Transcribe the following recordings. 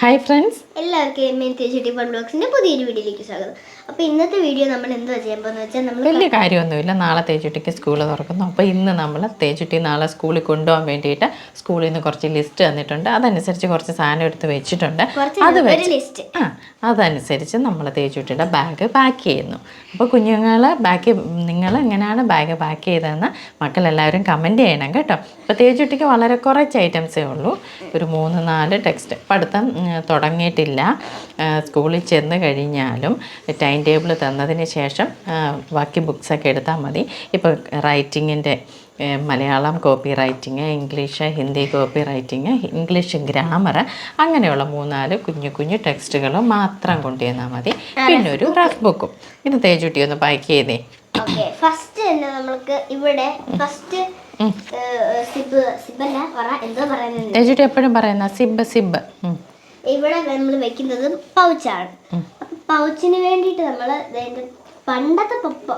Hi friends, എല്ലാവർക്കും M fun ബ്ലോഗ്സിന്റെ പുതിയൊരു വീഡിയോയിലേക്ക് സ്വാഗതം. അപ്പോൾ ഇന്നത്തെ വീഡിയോ നമ്മൾ എന്താ ചെയ്യാൻ പോകുന്നത് വെച്ചാൽ നമ്മൾ വലിയ കാര്യമൊന്നുമില്ല. നാളെ തേജുട്ടിക്ക് സ്കൂൾ തുറക്കുന്നു. അപ്പോൾ ഇന്ന് നമ്മൾ തേജുട്ടി നാളെ സ്കൂളിൽ കൊണ്ടുപോകാൻ വേണ്ടിയിട്ട് സ്കൂളിൽ നിന്ന് കുറച്ച് ലിസ്റ്റ് തന്നിട്ടുണ്ട്. അതനുസരിച്ച് കുറച്ച് സാധനം എടുത്ത് വെച്ചിട്ടുണ്ട്. അതനുസരിച്ച് നമ്മൾ തേജുട്ടിയുടെ ബാഗ് പാക്ക് ചെയ്യുന്നു. അപ്പോൾ നിങ്ങൾ എങ്ങനെയാണ് ബാഗ് പാക്ക് ചെയ്തതെന്ന് മക്കളെല്ലാവരും കമൻറ്റ് ചെയ്യണം കേട്ടോ. അപ്പോൾ തേജുട്ടിക്ക് വളരെ കുറച്ച് ഐറ്റംസേ ഉള്ളൂ. ഒരു 3-4 ടെക്സ്റ്റ്. പഠിത്തം തുടങ്ങിയിട്ടില്ല. സ്കൂളിൽ ചെന്ന് കഴിഞ്ഞാലും ടൈം ടേബിൾ തന്നതിന് ശേഷം ബാക്കി ബുക്സൊക്കെ എടുത്താൽ മതി. ഇപ്പോൾ റൈറ്റിങ്ങിൻ്റെ Malayalam copy writing, English Hindi copy writing, English grammar, അങ്ങനെയുള്ള 3-4 കുഞ്ഞു ടെക്സ്റ്റുകൾ മാത്രം കൊണ്ടുവന്നാൽ മതി. പിന്നെ ഒരു റഫ് ബുക്കും. ഇത് തേജുട്ടി ഒന്ന് പാക്ക് ചെയ്തേ. ഫസ്റ്റ് തന്നെ നമ്മൾക്ക് ഇവിടെ ഫസ്റ്റ് തേജുട്ടി എപ്പോഴും പറയുന്ന സിബ് ഇവിടെ നമ്മൾ വെക്കുന്നത് പൗച്ചാണ്. പൗച്ചിന് വേണ്ടിയിട്ട് നമ്മൾ പണ്ടത്തെ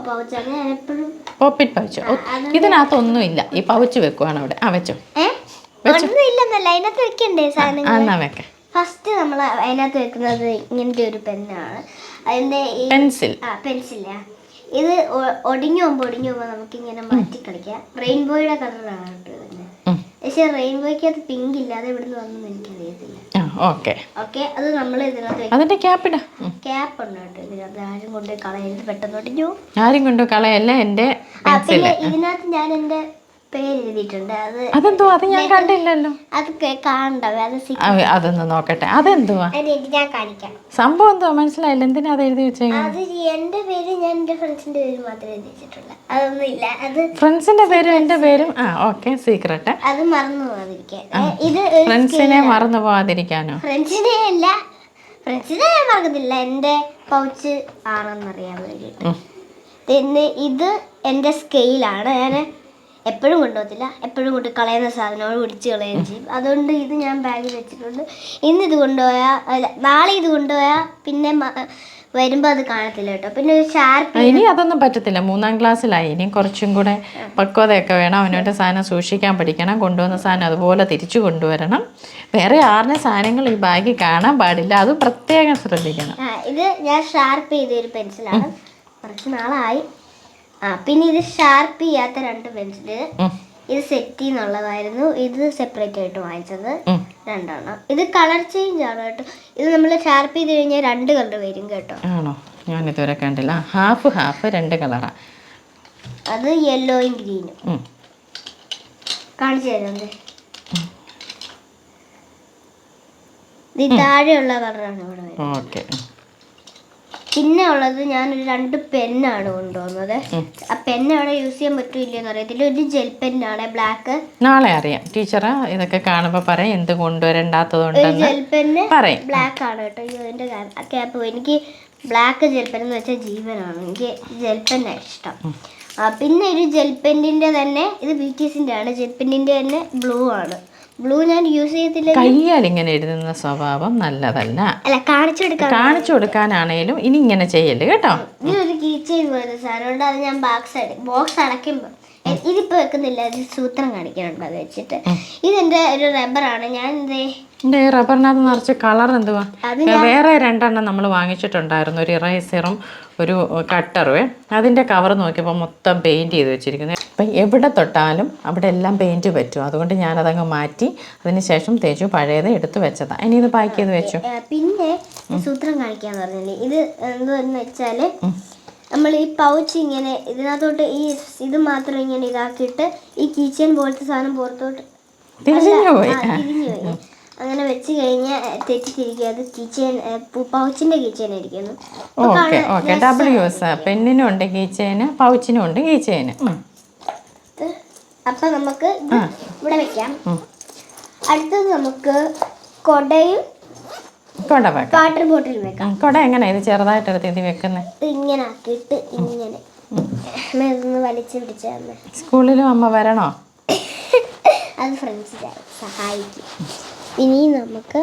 പൗച്ചാണ് ഞാൻ എപ്പോഴും പോപ്പിറ്റ് പൗച്ച്. ഇതിനകത്തൊന്നുമില്ല. ഈ പൗച്ച് വെക്കുവാണ് അവിടെ. വെച്ചോ. ഒന്നുമില്ലെന്നല്ല, അതിനകത്ത് വെക്കണ്ടേ സാധനങ്ങൾ. വെക്ക. ഫസ്റ്റ് നമ്മൾ അതിനകത്ത് വെക്കുന്നത് ഇങ്ങനത്തെ ഒരു പെന്നാണ്. അതിന്റെ പെൻസിലാ. ഇത് ഒടിഞ്ഞു പോകുമ്പോൾ നമുക്ക് ഇങ്ങനെ മാറ്റി കളിക്കാം. റെയിൻബോയുടെ കളറാണ് കേട്ടോ ഇതിന്. പക്ഷെ റെയിൻബോയ്ക്കകത്ത് പിങ്ക് ഇല്ല. അത് എവിടെ നിന്ന് വന്നെന്ന് എനിക്കറിയത്തില്ല. ഓക്കെ, അത് നമ്മൾ ഇതിനകത്ത് ക്യാപ്പ് ഉണ്ട് കേട്ടോ. ഇതിനകത്ത് ആരും കൊണ്ട് കളയരുത്, പെട്ടെന്ന് ഒടിഞ്ഞു. ആരും കൊണ്ട് കളയല്ല. എന്റെ പിന്നെ ഇതിനകത്ത് ഞാൻ എന്റെ പേര് എഴുതിയിട്ടുണ്ട്. അതെന്തോ? അത് ഞാൻ കണ്ടില്ലല്ലോ. അത് കാണണ്ട, അതൊന്ന് നോക്കട്ടെ. അതെന്തുവാ ഞാൻ കാണിക്കാം. സംഭവം എന്തുവാ മനസ്സിലായില്ല. എന്തിനാ അത് എഴുതി വെച്ചേ? അത് എന്റെ പേര് ഞാൻ എന്റെ ഫ്രണ്ട്സിന്റെ പേര് മാത്രമേ എഴുതി വെച്ചിട്ടുള്ളൂ. അതൊന്നും ഇല്ല. അത് ഫ്രണ്ട്സിന്റെ പേരും എന്റെ പേരും. Okay, secret. അത് മറന്നു പോകാതിരിക്കാൻ. ഇത് ഫ്രണ്ട്സിനെ മറന്നു പോകാതിരിക്കാനോ? ഫ്രണ്ട്സിനെ ഞാൻ മറക്കത്തില്ല. എന്റെ പൗച്ച് ആണെന്നറിയാൻ വേണ്ടിയിട്ട്. പിന്നെ ഇത് എന്റെ സ്കെയിലാണ്. ഞാൻ എപ്പോഴും കൊണ്ടുപോകത്തില്ല. എപ്പോഴും കൊണ്ട് കളയുന്ന സാധനങ്ങൾ പിടിച്ച് കളയുകയും ചെയ്യും. അതുകൊണ്ട് ഇത് ഞാൻ ബാഗിൽ വെച്ചിട്ടുണ്ട്. ഇന്ന് നാളെ ഇത് കൊണ്ടുപോയാൽ പിന്നെ വരുമ്പോൾ അത് കാണത്തില്ല കേട്ടോ. പിന്നെ ഒരു ഷാർപ്പ്. ഇനി അതൊന്നും പറ്റത്തില്ല. 3ാം ക്ലാസ്സിലായി. ഇനി കുറച്ചും കൂടെ പക്വതയൊക്കെ വേണം. അവനോട്ട് സാധനം സൂക്ഷിക്കാൻ പഠിക്കണം. കൊണ്ടുവന്ന സാധനം അതുപോലെ തിരിച്ചു കൊണ്ടുവരണം. വേറെ ആറിന് സാധനങ്ങൾ ഈ ബാഗിൽ കാണാൻ പാടില്ല. അത് പ്രത്യേകം ശ്രദ്ധിക്കണം. ഇത് ഞാൻ ഷാർപ്പ് ചെയ്തൊരു പെൻസിലാണ്. കുറച്ച് നാളായി. പിന്നെ ഇത് ഷാർപ്പ് ചെയ്യാത്ത 2 പെൻസില്. ഇത് സെറ്റ് എന്നുള്ളതായിരുന്നു. ഇത് സെപ്പറേറ്റ് ആയിട്ട് വാങ്ങിച്ചത് 2 എണ്ണം. ഇത് കളർ ചേഞ്ച് ആണ് കേട്ടോ. ഇത് നമ്മൾ ഷാർപ്പ് ചെയ്ത് കഴിഞ്ഞാൽ 2 കളർ വരും കേട്ടോ. ആണോ? ഞാൻ ഇതുവരെ കണ്ടില്ല. ഹാഫ് 2 കളറാ. അത് യെല്ലോയും ഗ്രീനും. കാണിച്ചു തരുന്നത് ഇത് താഴെയുള്ള കളറാണ് ഇവിടെ വരുന്നത്. ഓക്കെ. പിന്നെ ഉള്ളത് ഞാനൊരു 2 പെന്നാണ് കൊണ്ടുവന്നത്. ആ പെന്ന് അവിടെ യൂസ് ചെയ്യാൻ പറ്റൂലെന്ന് അറിയത്തില്ല. ഒരു ജെൽ പെന്നാണ്, ബ്ലാക്ക്. നാളെ അറിയാം. ടീച്ചർ ഇതൊക്കെ കാണുമ്പോൾ പറയാം എന്ത് കൊണ്ടുവരണ്ടാത്തതുകൊണ്ട്. ജെൽ പെന്ന് ബ്ലാക്ക് ആണ് കേട്ടോ. ഇതിന്റെ ക്യാപ്പ്. എനിക്ക് ബ്ലാക്ക് ജെൽ പെൻ എന്ന് വെച്ചാൽ ജീവനാണ്. എനിക്ക് ജെൽ പെന്നാണ് ഇഷ്ടം. പിന്നെ ഒരു ജെൽ പെന്നിന്റെ തന്നെ, ഇത് BTSന്റെ ആണ്. ജെൽ പെന്നിന്റെ തന്നെ ബ്ലൂ ആണ്. ബ്ലൂ ഞാൻ യൂസ് ചെയ്യത്തില്ല. കയ്യാൽ ഇങ്ങനെ എഴുതുന്ന സ്വഭാവം നല്ലതല്ല. അല്ല, കാണിച്ചു കൊടുക്കാനാണേലും ഇനി ഇങ്ങനെ ചെയ്യല് കേട്ടോ. ഇതൊരു കീച്ചെയിൻ പോലത്തെ സാധനമുണ്ട്. അത് ഞാൻ ബോക്സ് അടയ്ക്കുമ്പോൾ ഇതിപ്പോ വെക്കുന്നില്ല. ഇത് സൂത്രം കാണിക്കാനുണ്ട്. അത് വെച്ചിട്ട് ഇതെന്റെ ഒരു റബ്ബറാണ്. ഞാൻ റബ്ബറിനകത്ത് നിറച്ച് കളർ എന്തുവാ. വേറെ 2 എണ്ണം നമ്മൾ വാങ്ങിച്ചിട്ടുണ്ടായിരുന്നു. ഒരു ഇറേസറും ഒരു കട്ടറുവേ. അതിൻ്റെ കവർ നോക്കിയപ്പോൾ മൊത്തം പെയിൻറ്റ് ചെയ്ത് വെച്ചിരിക്കുന്നത്. അപ്പം എവിടെ തൊട്ടാലും അവിടെ എല്ലാം പെയിൻറ്റ് പറ്റും. അതുകൊണ്ട് ഞാനതങ്ങ് മാറ്റി അതിന് ശേഷം തേച്ചു പഴയത് എടുത്ത് വെച്ചതാണ്. ഇനി ഇത് പാക്ക് ചെയ്ത് വെച്ചു. പിന്നെ സൂത്രം കാണിക്കാന്ന് പറഞ്ഞില്ലേ, ഇത് എന്തുവെന്ന് വെച്ചാൽ നമ്മൾ ഈ പൗച്ച് ഇങ്ങനെ ഇതിനകത്തോട്ട് ഇത് മാത്രം ഇങ്ങനെ ഇതാക്കിയിട്ട് ഈ കീച്ചെയിൻ പോലത്തെ സാധനം പുറത്തോട്ട് തിരിഞ്ഞു പോയി. അങ്ങനെ വെച്ച് കഴിഞ്ഞാൽ തെറ്റിത്തിരിക്കുക. അത് കീച്ചെയിൻ പൗച്ചിന്റെ കീച്ചെയിൻ ആയിരിക്കുന്നു. Double use. പെന്നിനും ഉണ്ട് കീച്ചെയിന്, പൗച്ചിനും ഉണ്ട് കീച്ചെയിന്. അപ്പൊ നമുക്ക് ഇവിടെ വെക്കാം. അടുത്തത് നമുക്ക് കൊടയും വാട്ടർ ബോട്ടിൽ വെക്കാം. കൊട എങ്ങനെ ഇത് ചെറുതായിട്ട് എടുത്ത് ഇത് വെക്കുന്നത്? ഇങ്ങനെ ആക്കിയിട്ട് ഇങ്ങനെ വലിച്ചു പിടിച്ചാൽ സ്കൂളിലും അമ്മ വരണോ? അത് ഫ്രണ്ട്സ് സഹായിക്കും. ഇനി നമുക്ക്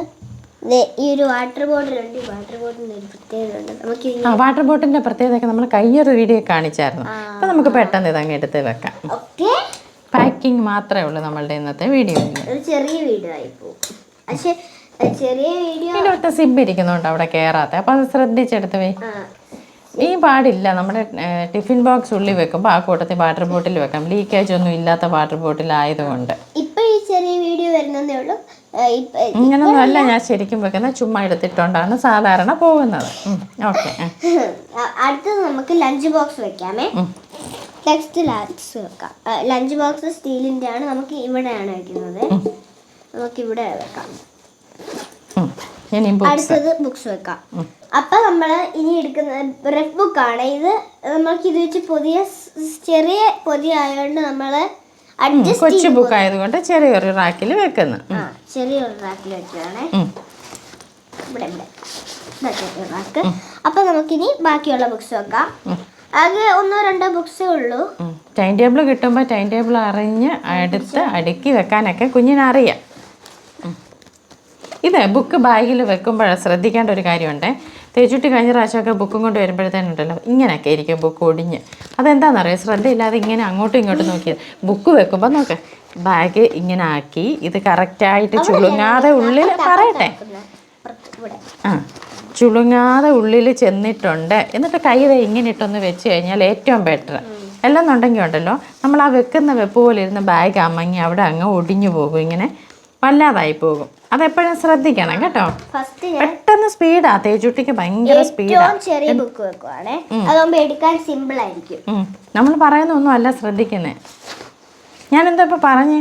ഈ ഒരു വാട്ടർ ബോട്ടിലുണ്ട്. വാട്ടർ ബോട്ടിലിന് ഒരു പ്രത്യേകത ഉണ്ട്. നമുക്ക് വാട്ടർ ബോട്ടിലിന്റെ പ്രത്യേകത നമ്മൾ കഴിഞ്ഞൊരു വീഡിയോ കാണിച്ചായിരുന്നു. അപ്പൊ നമുക്ക് പെട്ടെന്ന് ഇതങ്ങ് എടുത്ത് വെക്കാം. പാക്കിംഗ് മാത്രമേ ഉള്ളൂ നമ്മളുടെ ഇന്നത്തെ വീഡിയോ. ഒരു ചെറിയ വീഡിയോ ആയി പോകും. പക്ഷെ ചെറിയ വീഡിയോ. ഇതിലൊറ്റ സിബ് ഇരിക്കുന്നുണ്ട് അവിടെ കയറാത്ത, അപ്പം അത് ശ്രദ്ധിച്ചെടുത്ത് പോയി. ഈ പാടില്ല, നമ്മുടെ ടിഫിൻ ബോക്സ് ഉള്ളിൽ വെക്കുമ്പോൾ ആ കൂട്ടത്തിൽ വാട്ടർ ബോട്ടിൽ വെക്കാം, ലീക്കേജ് ഒന്നും ഇല്ലാത്ത വാട്ടർ ബോട്ടിൽ ആയതുകൊണ്ട്. ഇപ്പൊ ഈ ചെറിയ വീഡിയോ വരുന്നതേ ഉള്ളൂ. ഇങ്ങനൊന്നും അല്ല ഞാൻ ശരിക്കും വെക്കുന്നത്, ചുമ്മാ എടുത്തിട്ടുണ്ടാണ് സാധാരണ പോകുന്നത്. ഓക്കെ. അടുത്തത് നമുക്ക് ലഞ്ച് ബോക്സ് വെക്കാമേ. നെക്സ്റ്റ് വെക്കാം. ലഞ്ച് ബോക്സ് സ്റ്റീലിന്റെ ആണ്, നമുക്ക് ഇവിടെയാണ് വെക്കുന്നത്. നമുക്ക് ഇവിടെ വെക്കാം. അടുത്തത് ബുക്സ് വെക്കാം. അപ്പൊ നമ്മള് ഇനി എടുക്കുന്ന റെഫ് ബുക്കാണ് ഇത്. നമ്മൾക്ക് ഇത് വെച്ച് ചെറിയ പൊതി ആയതുകൊണ്ട് നമ്മള് കൊച്ചു ബുക്ക് ആയതുകൊണ്ട് ചെറിയൊരു റാക്കിൽ വെക്കുന്നു. ചെറിയൊരു റാക്കിൽ വെക്കുകയാണേ. ഇവിടെ റാക്ക്. അപ്പൊ നമുക്കിനി ബാക്കിയുള്ള ബുക്സ് വെക്കാം. ആകെ 1-2 ബുക്സേ ഉള്ളൂ. ടൈം ടേബിൾ കിട്ടുമ്പോൾ ടൈം ടേബിൾ അറിഞ്ഞ് എടുത്ത് അടുക്കി വെക്കാനൊക്കെ കുഞ്ഞിനറിയാം. ഇത് ബുക്ക് ബാഗിൽ വെക്കുമ്പോൾ ശ്രദ്ധിക്കേണ്ട ഒരു കാര്യമുണ്ട്. തേച്ചുട്ടി കഴിഞ്ഞ പ്രാവശ്യമൊക്കെ ബുക്കും കൊണ്ട് വരുമ്പോഴത്തേനുണ്ടല്ലോ ഇങ്ങനെയൊക്കെ ഇരിക്കും ബുക്ക് ഒടിഞ്ഞ്. അതെന്താണെന്നറിയാം, ശ്രദ്ധയില്ലാതെ ഇങ്ങനെ അങ്ങോട്ടും ഇങ്ങോട്ടും നോക്കിയത്. ബുക്ക് വെക്കുമ്പോൾ നോക്ക്, ബാഗ് ഇങ്ങനെ ആക്കി ഇത് കറക്റ്റായിട്ട് ചുളുങ്ങാതെ ഉള്ളിൽ പറയട്ടെ, ചുളുങ്ങാതെ ഉള്ളിൽ ചെന്നിട്ടുണ്ട്. എന്നിട്ട് കൈ ഇങ്ങനെ ഇട്ടൊന്ന് വെച്ച് കഴിഞ്ഞാൽ ഏറ്റവും ബെറ്റർ. അല്ലെന്നുണ്ടെങ്കിൽ ഉണ്ടല്ലോ നമ്മൾ ആ വെക്കുന്ന വെപ്പ് പോലെ ഇരുന്ന് ബാഗ് അമ്മങ്ങി അവിടെ അങ്ങ് ഒടിഞ്ഞു പോകും, ഇങ്ങനെ വല്ലാതായി പോകും. അതെപ്പോഴും ശ്രദ്ധിക്കണം കേട്ടോ. പെട്ടെന്ന് സ്പീഡാ, തേജുട്ടിക്ക് ഭയങ്കര സ്പീഡാ. ചെറിയ ബുക്ക് വെക്കുവാണേ, അതാകുമ്പോൾ എടുക്കാൻ സിമ്പിൾ ആയിരിക്കും. നമ്മൾ പറയുന്നൊന്നും അല്ല ശ്രദ്ധിക്കുന്നേ. ഞാനെന്താ ഇപ്പൊ പറഞ്ഞേ,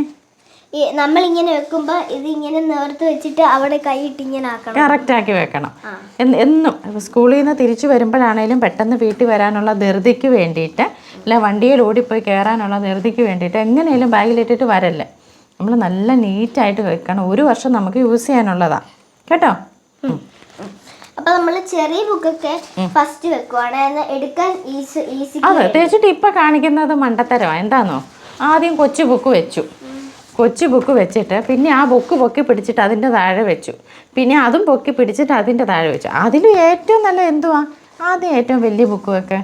നമ്മളിങ്ങനെ വെക്കുമ്പോ ഇത് ഇങ്ങനെ നേർത്ത് വെച്ചിട്ട് അവിടെ കൈയിട്ട് ഇങ്ങനെ ആക്കണം, കറക്റ്റ് ആക്കി വെക്കണം. എന്നും സ്കൂളിൽ നിന്ന് തിരിച്ചു വരുമ്പോഴാണേലും പെട്ടെന്ന് വീട്ടിൽ വരാനുള്ള ധൃതിക്ക് വേണ്ടിയിട്ട്, അല്ല വണ്ടിയിൽ ഓടിപ്പോയി കയറാനുള്ള ധൃതിക്ക് വേണ്ടിയിട്ട് എങ്ങനെയും ബാഗിലിട്ടിട്ട് വരല്ലേ. നമ്മൾ നല്ല നീറ്റായിട്ട് വെക്കണം. 1 വർഷം നമുക്ക് യൂസ് ചെയ്യാനുള്ളതാ കേട്ടോ. അപ്പൊ നമ്മള് ചെറിയ ബുക്കൊക്കെ ഫസ്റ്റ് വെക്കുവാണ്, എടുക്കാൻ ഈസി. അതെ, തേച്ചിട്ട് ഇപ്പൊ കാണിക്കുന്നത് മണ്ടത്തരോ എന്താന്നോ. ആദ്യം കൊച്ചു ബുക്ക് വെച്ചു, കൊച്ചു ബുക്ക് വെച്ചിട്ട് പിന്നെ ആ ബുക്ക് പൊക്കി പിടിച്ചിട്ട് അതിൻ്റെ താഴെ വെച്ചു, പിന്നെ അതും പൊക്കി പിടിച്ചിട്ട് അതിൻ്റെ താഴെ വെച്ചു. അതിലും ഏറ്റവും നല്ല എന്തുവാ, ആദ്യം ഏറ്റവും വലിയ ബുക്ക് വെക്ക്,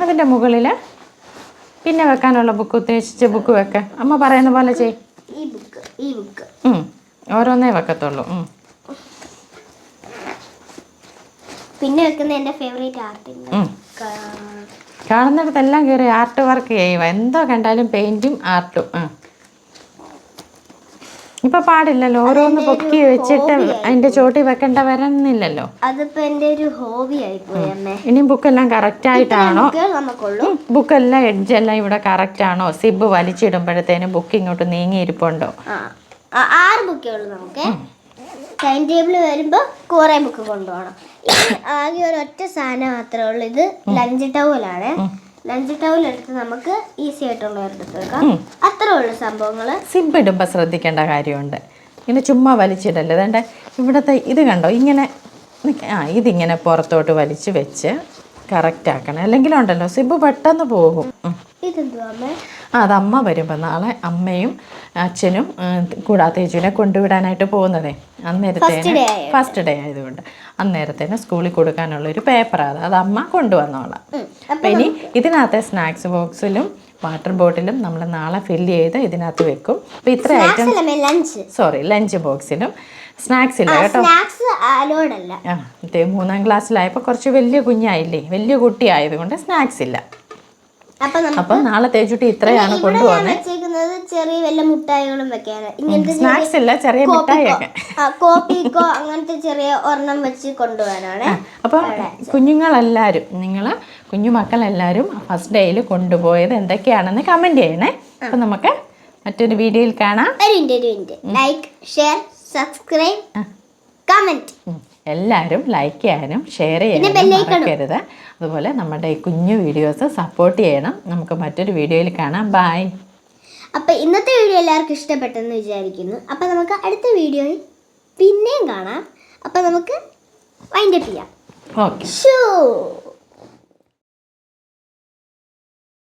അതിൻ്റെ മുകളിൽ പിന്നെ വെക്കാനുള്ള ബുക്ക് ഉദ്ദേശിച്ച ബുക്ക് വെക്ക. അമ്മ പറയുന്ന പോലെ ചെയ്. ഈ ബുക്ക് ഓരോന്നേ വെക്കത്തുള്ളൂ. പിന്നെ വെക്കുന്ന എൻ്റെ ഫേവറേറ്റ് ആർട്ട്, കാണുന്നിടത്തെല്ലാം കയറി ആർട്ട് വർക്ക് ചെയ്യുക. എന്തോ കണ്ടാലും പെയിന്റും ആർട്ടും. ഇപ്പൊ പാടില്ലല്ലോ, ഓരോന്ന് പൊക്കി വെച്ചിട്ട് അതിന്റെ ചോട്ടി വെക്കേണ്ട വരണമെന്നില്ലല്ലോ. അതിപ്പോ എന്റെ ഒരു ഹോബി ആയിപ്പോയി അമ്മേ. ഇനി ബുക്കെല്ലാം കറക്റ്റ് ആയിട്ടാണോ, ബുക്കെല്ലാം എഡ്ജെല്ലാം ഇവിടെ കറക്റ്റ് ആണോ, സിബ് വലിച്ചിടുമ്പോഴത്തേനും ബുക്ക് ഇങ്ങോട്ട് നീങ്ങിയിരിപ്പുണ്ടോ. 6 ബുക്കേ ഉള്ളൂ നമുക്ക്. ടൈം ടേബിൾ വരുമ്പോ കുറെ ബുക്ക് കൊണ്ടുപോകണം. ആകെ ഒരൊറ്റ സാധനം മാത്രമേ ഉള്ളൂ, ഇത് ലഞ്ച് ടവലാണ്. ലഞ്ച് ടവൽ എടുത്ത് നമുക്ക് ഈസി ആയിട്ടുള്ള എടുത്ത് വെക്കാം. അത്രേ ഉള്ളൂ സംഭവങ്ങള്. സിബ് ഇടുമ്പോൾ ശ്രദ്ധിക്കേണ്ട കാര്യമുണ്ട്. ഇങ്ങനെ ചുമ്മാ വലിച്ചിടല്ലേ. അതേണ്ട ഇവിടുത്തെ ഇത് കണ്ടോ, ഇങ്ങനെ ഇതിങ്ങനെ പുറത്തോട്ട് വലിച്ച് വെച്ച് കറക്റ്റ് ആക്കണം, അല്ലെങ്കിൽ ഉണ്ടല്ലോ സിബ് പെട്ടെന്ന് പോകും. അതമ്മ വരുമ്പോൾ നാളെ അമ്മയും അച്ഛനും കൂടാതെ ചേച്ചിനെ കൊണ്ടുവിടാനായിട്ട് പോകുന്നതേ. അന്നേരത്തേന് ഫസ്റ്റ് ഡേ ആയതുകൊണ്ട് അന്നേരത്തേന് സ്കൂളിൽ കൊടുക്കാനുള്ളൊരു പേപ്പറാണ്, അത് അമ്മ കൊണ്ടുവന്നോളാം. അപ്പം ഇനി ഇതിനകത്തെ സ്നാക്സ് ബോക്സിലും വാട്ടർ ബോട്ടിലും നമ്മൾ നാളെ ഫില്ല് ചെയ്ത് ഇതിനകത്ത് വെക്കും. അപ്പം ഇത്ര ഐറ്റംസ്, ലഞ്ച് ബോക്സിലും സ്നാക്സ് ഇല്ല കേട്ടോ. 3ാം ക്ലാസ്സിലായപ്പോൾ കുറച്ച് വലിയ കുഞ്ഞായില്ലേ, വലിയ കുട്ടി ആയതുകൊണ്ട് സ്നാക്സ് ഇല്ല. അപ്പൊ നാളെ തേച്ചുട്ടി ഇത്രയാണ് കൊണ്ടുപോകുന്നത്. ചെറിയ വല്ല മുട്ടായികളും വെക്കാന്, സ്നാക്സ് ഇല്ല, ചെറിയ മിഠായിയൊക്കെ, കോപ്പിക്കോ അങ്ങനത്തെ ചെറിയ ഒരെണ്ണം വെച്ച് കൊണ്ടുപോകാനാണ്. അപ്പൊ കുഞ്ഞുങ്ങളെല്ലാരും, നിങ്ങള് കുഞ്ഞുമക്കളെല്ലാരും ഫസ്റ്റ് ഡേയിൽ കൊണ്ടുപോയത് എന്തൊക്കെയാണെന്ന് കമന്റ് ചെയ്യണേ. അപ്പൊ നമുക്ക് മറ്റൊരു വീഡിയോയിൽ കാണാം. Like, share, subscribe, comment. എല്ലാവരും ലൈക്ക് ചെയ്യാനും ഷെയർ ചെയ്യാനും മറക്കരുത്. അതുപോലെ നമ്മുടെ ഈ കുഞ്ഞു വീഡിയോസ് സപ്പോർട്ട് ചെയ്യണം. നമുക്ക് മറ്റൊരു വീഡിയോയിൽ കാണാം. ബൈ. അപ്പം ഇന്നത്തെ വീഡിയോ എല്ലാവർക്കും ഇഷ്ടപ്പെട്ടെന്ന് വിചാരിക്കുന്നു. അപ്പം നമുക്ക് അടുത്ത വീഡിയോയിൽ പിന്നെയും കാണാം. അപ്പം നമുക്ക് വൈൻഡപ്പ് ചെയ്യാം. ഓക്കെ.